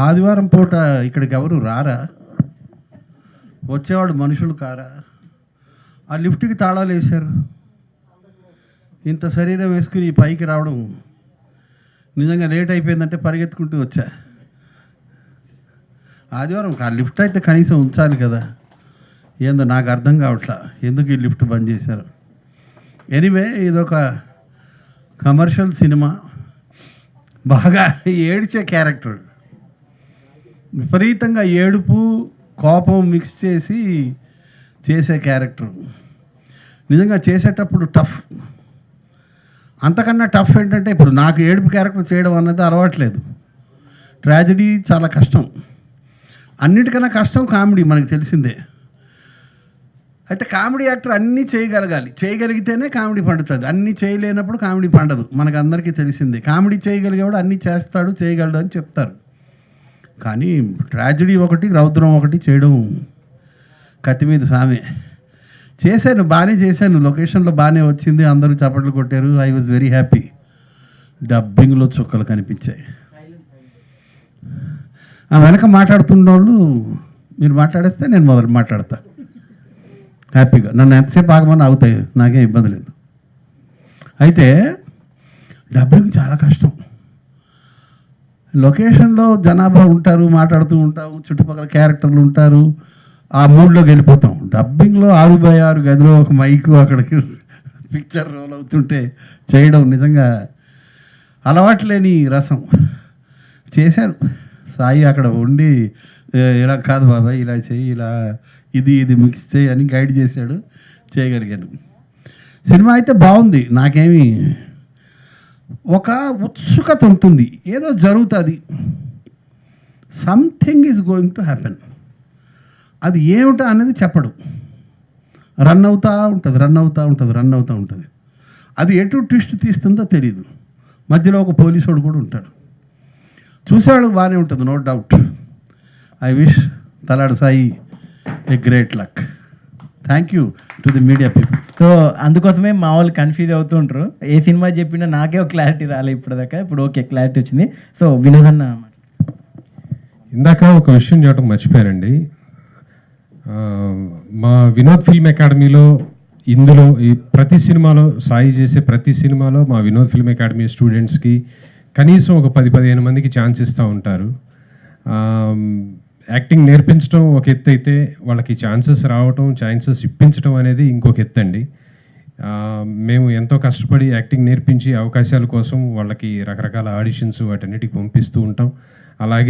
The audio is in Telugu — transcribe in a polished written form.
ఆదివారం పూట ఇక్కడికి ఎవరు రారా? వచ్చేవాడు మనుషులు కారా? ఆ లిఫ్ట్కి తాళాలు వేశారు. ఇంత శరీరం వేసుకుని పైకి రావడం నిజంగా లేట్ అయిపోయిందంటే పరిగెత్తుకుంటూ వచ్చా. ఆదివారం ఆ లిఫ్ట్ అయితే కనీసం ఉంచాలి కదా. ఏందో నాకు అర్థం కావట్లా ఎందుకు ఈ లిఫ్ట్ బంద్ చేశారు. ఎనీవే ఇదొక కమర్షియల్ సినిమా. బాగా ఏడ్చే క్యారెక్టర్, విపరీతంగా ఏడుపు కోపం మిక్స్ చేసి చేసే క్యారెక్టర్. నిజంగా చేసేటప్పుడు టఫ్. అంతకన్నా టఫ్ ఏంటంటే ఇప్పుడు నాకు ఏడుపు క్యారెక్టర్ చేయడం అన్నది అలవాట్లేదు. ట్రాజడీ చాలా కష్టం. అన్నిటికన్నా కష్టం కామెడీ, మనకు తెలిసిందే. అయితే కామెడీ యాక్టర్ అన్నీ చేయగలగాలి, చేయగలిగితేనే కామెడీ పండుతుంది. అన్నీ చేయలేనప్పుడు కామెడీ పండదు, మనకు అందరికీ తెలిసిందే. కామెడీ చేయగలిగేవాడు అన్నీ చేస్తాడు, చేయగలడు అని చెప్తారు. కానీ ట్రాజడీ ఒకటి, రౌద్రం ఒకటి చేయడం కత్తి మీద సామే. చేశాను, బాగానే చేశాను. లొకేషన్లో బాగానే వచ్చింది, అందరూ చప్పట్లు కొట్టారు. I was very happy. డబ్బింగ్లో చుక్కలు కనిపించాయి. ఆ వెనక మాట్లాడుతున్న వాళ్ళు మీరు మాట్లాడేస్తే నేను మొదలు మాట్లాడతా హ్యాపీగా. నన్ను ఎంతసేపు ఆగమని అవుతాయి, నాకేం ఇబ్బంది లేదు. అయితే డబ్బింగ్ చాలా కష్టం. లొకేషన్లో జనాభా ఉంటారు, మాట్లాడుతూ ఉంటాము, చుట్టుపక్కల క్యారెక్టర్లు ఉంటారు, ఆ మూడ్లోకి వెళ్ళిపోతాం. డబ్బింగ్లో 6x6 గదిలో ఒక మైకు, అక్కడికి పిక్చర్ రోల్ అవుతుంటే చేయడం నిజంగా అలవాటు లేని రసం. చేశారు. సాయి అక్కడ ఉండి ఇలా కాదు బాబాయ్, ఇలా చేయి, ఇలా ఇది మిక్స్ చేయి అని గైడ్ చేశాడు, చేయగలిగాను. సినిమా అయితే బాగుంది. నాకేమి ఒక ఉత్సుకత ఉంటుంది, ఏదో జరుగుతుంది, something is going to happen. అది ఏమిటా అనేది చెప్పడు. రన్ అవుతూ ఉంటుంది. అది ఎటు ట్విస్ట్ తీస్తుందో తెలియదు. మధ్యలో ఒక పోలీసు కూడా ఉంటాడు. చూసేవాళ్ళకి బాగానే ఉంటుంది, నో డౌట్. ఐ విష్ తలాడు Sai a great luck. Thank you to the media people. So అందుకోసమే మా వాళ్ళు కన్ఫ్యూజ్ అవుతూ ఉంటారు. ఏ సినిమా చెప్పినా నాకే ఒక క్లారిటీ రాలే ఇప్పటిదాకా. ఇప్పుడు ఓకే, క్లారిటీ వచ్చింది. సో వినోదన్న, ఇందాక ఒక విషయం చెప్పడం మర్చిపోయారండి. మా వినోద్ ఫిల్మ్ అకాడమీలో ఇందులో ఈ ప్రతి సినిమాలో, సాయి చేసే ప్రతి సినిమాలో మా వినోద్ ఫిల్మ్ అకాడమీ స్టూడెంట్స్కి కనీసం ఒక 10-15 మందికి ఛాన్స్ ఇస్తూ ఉంటారు. యాక్టింగ్ నేర్పించడం ఒక ఎత్తు అయితే, వాళ్ళకి ఛాన్సెస్ రావటం, ఛాన్సెస్ ఇప్పించడం అనేది ఇంకొక ఎత్తు అండి. మేము ఎంతో కష్టపడి యాక్టింగ్ నేర్పించి అవకాశాల కోసం వాళ్ళకి రకరకాల ఆడిషన్స్ వాటన్నిటికి పంపిస్తూ ఉంటాం. అలాగే